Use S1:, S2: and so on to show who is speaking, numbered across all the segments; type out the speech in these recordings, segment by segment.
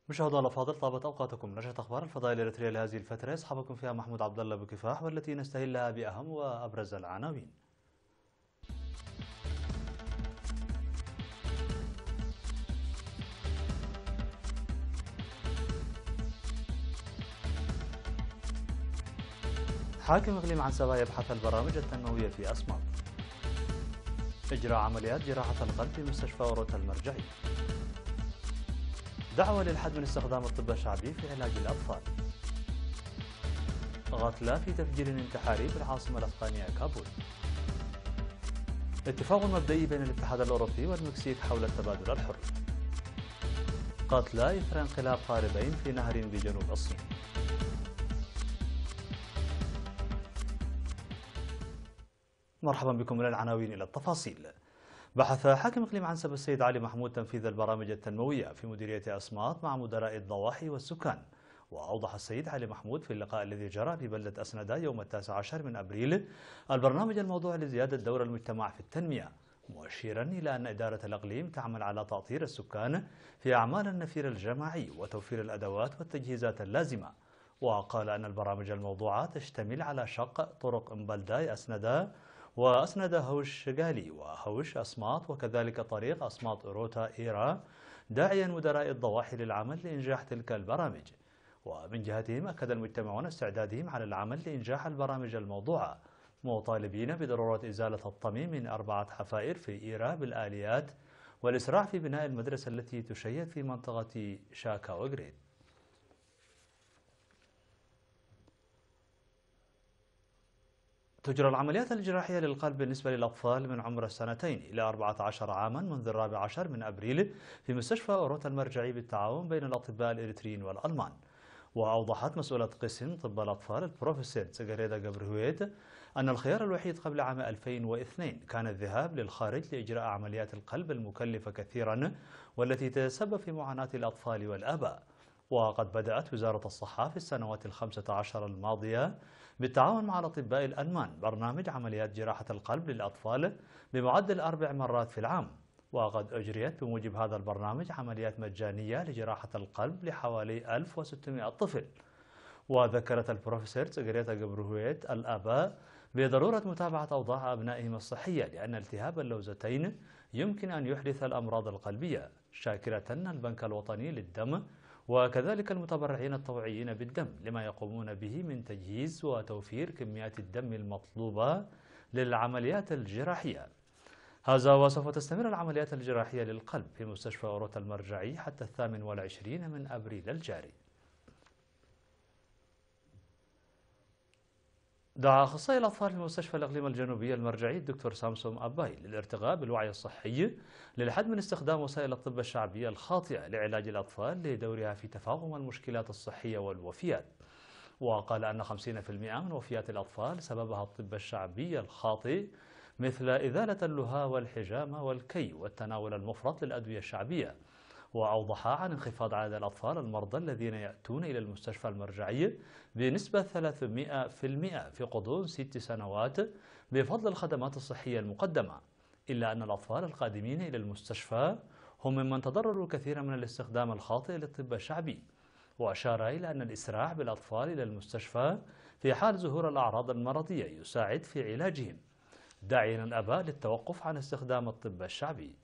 S1: مشاهدينا الأفاضل، طابت أوقاتكم. نشرة أخبار الفضائية الإريترية لهذه الفترة يصحبكم فيها محمود عبد الله بكفاح، والتي نستهلها بأهم وأبرز العناوين. حاكم إقليم عنسبة يبحث البرامج التنموية في أسماط. إجراء عمليات جراحة القلب في مستشفى أوروتا المرجعي. دعوة للحد من استخدام الطب الشعبي في علاج الأطفال. قتلى في تفجير انتحاري في العاصمة الأفغانية كابول. اتفاق مبدئي بين الاتحاد الأوروبي والمكسيك حول التبادل الحر. قتلى إثر انقلاب قاربين في نهر بجنوب الصين. مرحبا بكم. من العناوين إلى التفاصيل. بحث حاكم إقليم عنسبة السيد علي محمود تنفيذ البرامج التنموية في مديرية أسماط مع مدراء الضواحي والسكان. وأوضح السيد علي محمود في اللقاء الذي جرى ببلدة أسندة يوم 19 من أبريل البرنامج الموضوع لزيادة دور المجتمع في التنمية، مؤشرا إلى أن إدارة الإقليم تعمل على تأطير السكان في أعمال النفير الجماعي وتوفير الأدوات والتجهيزات اللازمة. وقال أن البرامج الموضوعة تشتمل على شق طرق مبلداي أسندة وأسندة هوش غالي وهوش أسماط، وكذلك طريق أسماط أوروتا إيرا، داعيا مدراء الضواحي للعمل لإنجاح تلك البرامج. ومن جهتهم أكد المجتمعون استعدادهم على العمل لإنجاح البرامج الموضوعة، مطالبين بضرورة إزالة الطمي من 4 حفائر في إيرا بالآليات والإسراع في بناء المدرسة التي تشيد في منطقة شاكا وغريد. تجرى العمليات الجراحية للقلب بالنسبة للأطفال من عمر 2 إلى 14 عاما منذ 14 من أبريل في مستشفى أوروتا المرجعي بالتعاون بين الأطباء الإريتريين والألمان. وأوضحت مسؤولة قسم طب الأطفال البروفيسور تسغريدا جبرهويت أن الخيار الوحيد قبل عام 2002 كان الذهاب للخارج لإجراء عمليات القلب المكلفة كثيرا والتي تسبب في معاناة الأطفال والآباء. وقد بدأت وزارة الصحة في السنوات ال15 الماضية بالتعاون مع الأطباء الألمان برنامج عمليات جراحة القلب للأطفال بمعدل 4 مرات في العام. وقد أجريت بموجب هذا البرنامج عمليات مجانية لجراحة القلب لحوالي 1600 طفل. وذكرت البروفيسور تسغريتا جبرهويت الآباء بضرورة متابعة أوضاع أبنائهم الصحية، لأن التهاب اللوزتين يمكن أن يحدث الأمراض القلبية، شاكرة البنك الوطني للدم وكذلك المتبرعين الطوعيين بالدم لما يقومون به من تجهيز وتوفير كميات الدم المطلوبة للعمليات الجراحية. هذا وسوف تستمر العمليات الجراحية للقلب في مستشفى أوروتا المرجعي حتى 28 من أبريل الجاري. دعا أخصائي الأطفال في مستشفى الإقليم الجنوبي المرجعي الدكتور سامسون أباي للارتقاء بالوعي الصحي للحد من استخدام وسائل الطب الشعبية الخاطئة لعلاج الأطفال لدورها في تفاقم المشكلات الصحية والوفيات. وقال أن 50% من وفيات الأطفال سببها الطب الشعبي الخاطئ، مثل إزالة اللهاء والحجامة والكي والتناول المفرط للأدوية الشعبية. وأوضح عن انخفاض عدد الأطفال المرضى الذين يأتون إلى المستشفى المرجعي بنسبة 300% في غضون 6 سنوات بفضل الخدمات الصحية المقدمة، إلا أن الأطفال القادمين إلى المستشفى هم ممن تضرروا كثيرا من الاستخدام الخاطئ للطب الشعبي. وأشار إلى أن الإسراع بالأطفال إلى المستشفى في حال ظهور الأعراض المرضية يساعد في علاجهم، داعيا الآباء للتوقف عن استخدام الطب الشعبي.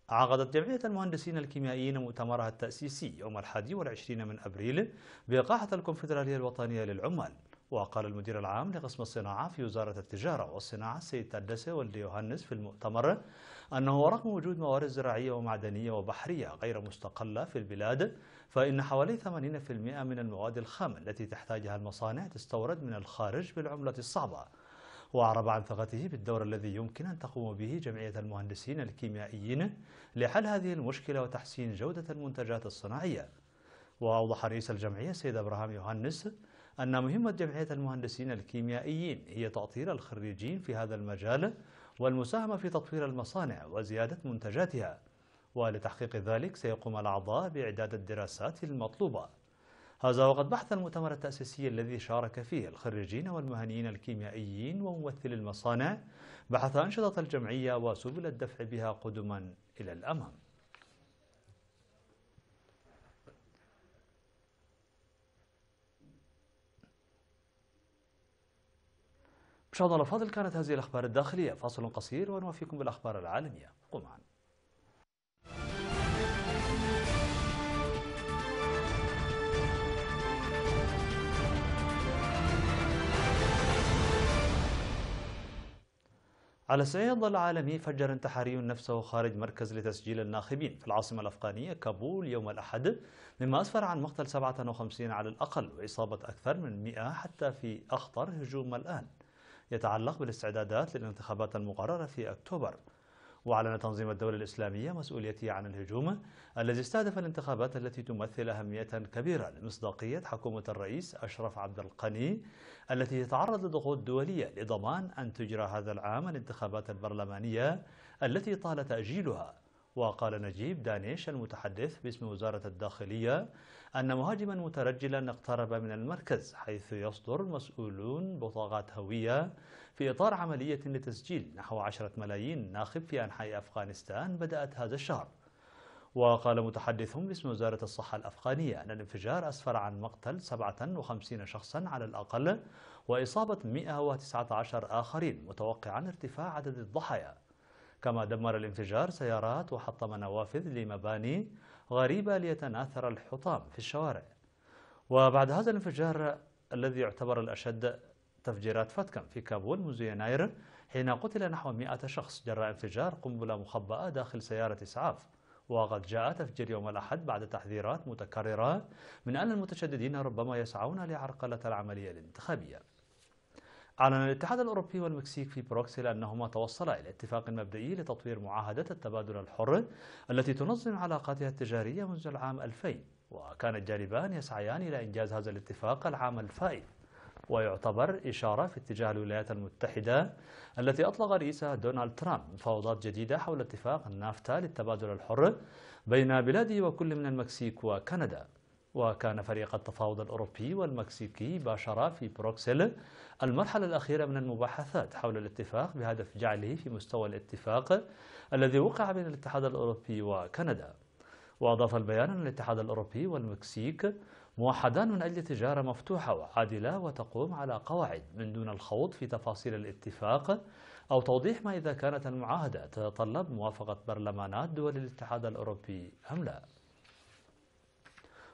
S1: عقدت جمعية المهندسين الكيميائيين مؤتمرها التأسيسي يوم 21 من أبريل بقاعة الكونفدرالية الوطنية للعمال. وقال المدير العام لقسم الصناعة في وزارة التجارة والصناعة السيد تادسي ولدي يوهانس في المؤتمر أنه رغم وجود موارد زراعية ومعدنية وبحرية غير مستقلة في البلاد، فإن حوالي 80% من المواد الخام التي تحتاجها المصانع تستورد من الخارج بالعملة الصعبة. وأعرب عن ثقته بالدور الذي يمكن أن تقوم به جمعية المهندسين الكيميائيين لحل هذه المشكلة وتحسين جودة المنتجات الصناعية. وأوضح رئيس الجمعية السيد إبراهيم يوهانس أن مهمة جمعية المهندسين الكيميائيين هي تأطير الخريجين في هذا المجال والمساهمة في تطوير المصانع وزيادة منتجاتها. ولتحقيق ذلك سيقوم الأعضاء بإعداد الدراسات المطلوبة. هذا وقد بحث المؤتمر التأسيسي الذي شارك فيه الخريجين والمهنيين الكيميائيين وممثلي المصانع بحث أنشطة الجمعية وسبل الدفع بها قدما إلى الأمام. مشاهدينا الأفاضل، كانت هذه الأخبار الداخلية. فاصل قصير ونوافيكم بالأخبار العالمية. قم معنا. على الصعيد العالمي، فجر انتحاري نفسه خارج مركز لتسجيل الناخبين في العاصمة الأفغانية كابول يوم الأحد، مما أسفر عن مقتل 57 على الأقل وإصابة أكثر من 100 حتى في أخطر هجوم الآن يتعلق بالاستعدادات للانتخابات المقررة في أكتوبر. وأعلن تنظيم الدولة الإسلامية مسؤوليته عن الهجوم الذي استهدف الانتخابات التي تمثل أهمية كبيرة لمصداقية حكومة الرئيس أشرف عبد الغني التي تتعرض لضغوط دولية لضمان أن تجرى هذا العام الانتخابات البرلمانية التي طال تأجيلها. وقال نجيب دانيش المتحدث باسم وزارة الداخلية أن مهاجما مترجلا اقترب من المركز، حيث يصدر مسؤولون بطاقات هوية في إطار عملية لتسجيل نحو 10 ملايين ناخب في أنحاء أفغانستان بدأت هذا الشهر. وقال متحدث باسم وزارة الصحة الأفغانية أن الانفجار أسفر عن مقتل 57 شخصا على الأقل وإصابة 119 آخرين، متوقعا ارتفاع عدد الضحايا. كما دمر الانفجار سيارات وحطم نوافذ لمباني غريبة ليتناثر الحطام في الشوارع. وبعد هذا الانفجار الذي يعتبر الأشد تفجيرات فتكم في كابول منذ يناير، حين قتل نحو 100 شخص جراء انفجار قنبلة مخبأة داخل سيارة إسعاف. وقد جاء تفجير يوم الأحد بعد تحذيرات متكررة من أن المتشددين ربما يسعون لعرقلة العملية الانتخابية. أعلن الاتحاد الأوروبي والمكسيك في بروكسل أنهما توصلا إلى اتفاق مبدئي لتطوير معاهدة التبادل الحر التي تنظم علاقاتها التجارية منذ العام 2000. وكان الجانبان يسعيان إلى إنجاز هذا الاتفاق العام الفائت، ويعتبر إشارة في اتجاه الولايات المتحدة التي أطلق رئيسها دونالد ترامب مفاوضات جديدة حول اتفاق النافتا للتبادل الحر بين بلاده وكل من المكسيك وكندا. وكان فريق التفاوض الأوروبي والمكسيكي باشرا في بروكسل المرحلة الأخيرة من المباحثات حول الاتفاق بهدف جعله في مستوى الاتفاق الذي وقع بين الاتحاد الأوروبي وكندا. وأضاف البيان أن الاتحاد الأوروبي والمكسيك موحدان من أجل تجارة مفتوحة وعادلة وتقوم على قواعد من دون الخوض في تفاصيل الاتفاق أو توضيح ما إذا كانت المعاهدة تتطلب موافقة برلمانات دول الاتحاد الأوروبي أم لا.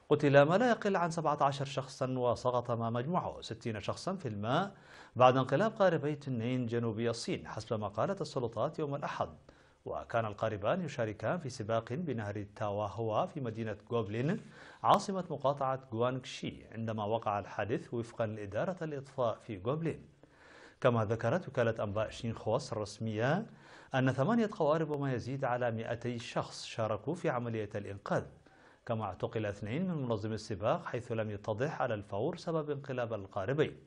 S1: قتل ما لا يقل عن 17 شخصا وسقط ما مجموعه 60 شخصا في الماء بعد انقلاب قاربي تنين جنوبي الصين، حسب ما قالت السلطات يوم الأحد. وكان القاربان يشاركان في سباق بنهر تاواهوا في مدينة غوبلين عاصمة مقاطعة غوانغشي عندما وقع الحادث، وفقا لإدارة الإطفاء في غوبلين. كما ذكرت وكالة أنباء شينخواس الرسمية أن 8 قوارب وما يزيد على 200 شخص شاركوا في عملية الإنقاذ. كما اعتقل 2 من منظمي السباق، حيث لم يتضح على الفور سبب انقلاب القاربين.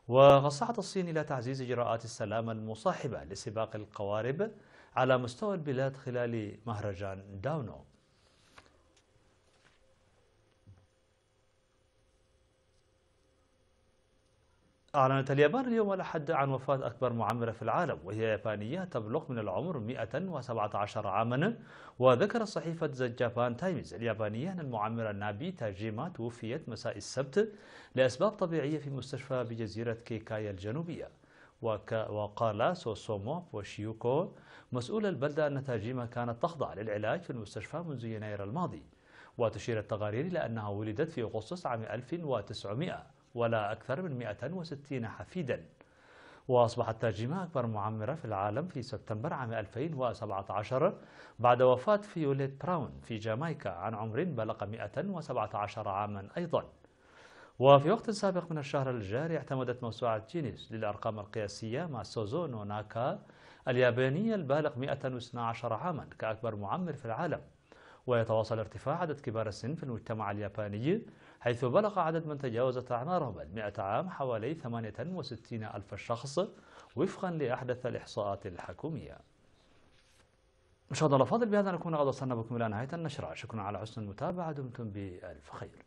S1: وسعت الصين إلى تعزيز إجراءات السلامة المصاحبة لسباق القوارب على مستوى البلاد خلال مهرجان داونو. أعلنت اليابان اليوم الأحد عن وفاة أكبر معمرة في العالم، وهي يابانية تبلغ من العمر 117 عاما. وذكرت صحيفة ذا جابان تايمز اليابانية أن المعمرة نابي تاجيما توفيت مساء السبت لأسباب طبيعية في مستشفى بجزيرة كيكايا الجنوبية. وقال سوسومو بوشيوكو مسؤول البلدة أن تاجيما كانت تخضع للعلاج في المستشفى منذ يناير الماضي. وتشير التقارير إلى أنها ولدت في أغسطس عام 1900 ولا أكثر من 160 حفيدا. وأصبحت تاجيما أكبر معمرة في العالم في سبتمبر عام 2017 بعد وفاة فيوليت براون في جامايكا عن عمر بلغ 117 عاما أيضا. وفي وقت سابق من الشهر الجاري اعتمدت موسوعة جينيس للأرقام القياسية مع سوزو نوناكا الياباني البالغ 112 عاما كأكبر معمر في العالم. ويتواصل ارتفاع عدد كبار السن في المجتمع الياباني، حيث بلغ عدد من تجاوزت أعمارهم 100 عام حوالي 68 ألف شخص وفقا لأحدث الإحصاءات الحكومية. مشاهدينا الأفاضل، بهذا نكون قد وصلنا بكم إلى نهاية النشرة. شكرا على حسن المتابعة، دمتم بألف خير.